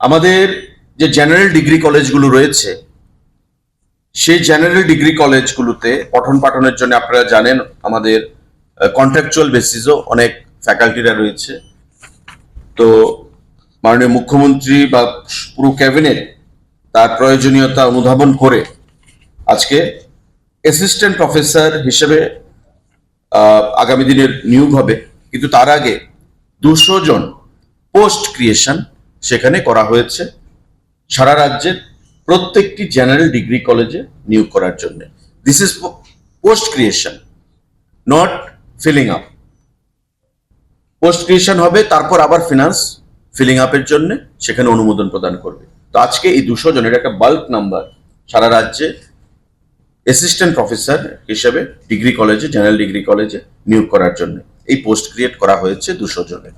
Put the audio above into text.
আমাদের যে general degree কলেজগুলো রয়েছে, সেই জেনারেল ডিগ্রি কলেজগুলোতে পঠন পাঠনের জন্য আপনারা জানেন আমাদের কন্ট্রাকচুয়াল বেসিসও অনেক ফ্যাকাল্টিরা রয়েছে। তো মাননীয় মুখ্যমন্ত্রী বা পুরো ক্যাবিনেট তার প্রয়োজনীয়তা অনুধাবন করে আজকে অ্যাসিস্ট্যান্ট প্রফেসর হিসেবে আগামী দিনের নিয়োগ হবে, কিন্তু তার আগে 200 জন পোস্ট ক্রিয়েশন সেখানে করা হয়েছে সারা রাজ্যের প্রত্যেকটি জেনারেল ডিগ্রি কলেজে নিয়োগ করার জন্য। This is post creation, not filling up. Post creation হবে, তারপর আবার ফিনান্স ফিলিং আপের জন্য সেখানে অনুমোদন প্রদান করবে। তো আজকে এই 200 জনের একটা বাল্ক নাম্বার সারা রাজ্যে অ্যাসিস্ট্যান্ট প্রফেসর হিসেবে ডিগ্রি কলেজে, জেনারেল ডিগ্রি কলেজে নিয়োগ করার জন্য এই পোস্ট ক্রিয়েট করা হয়েছে 200 জনের।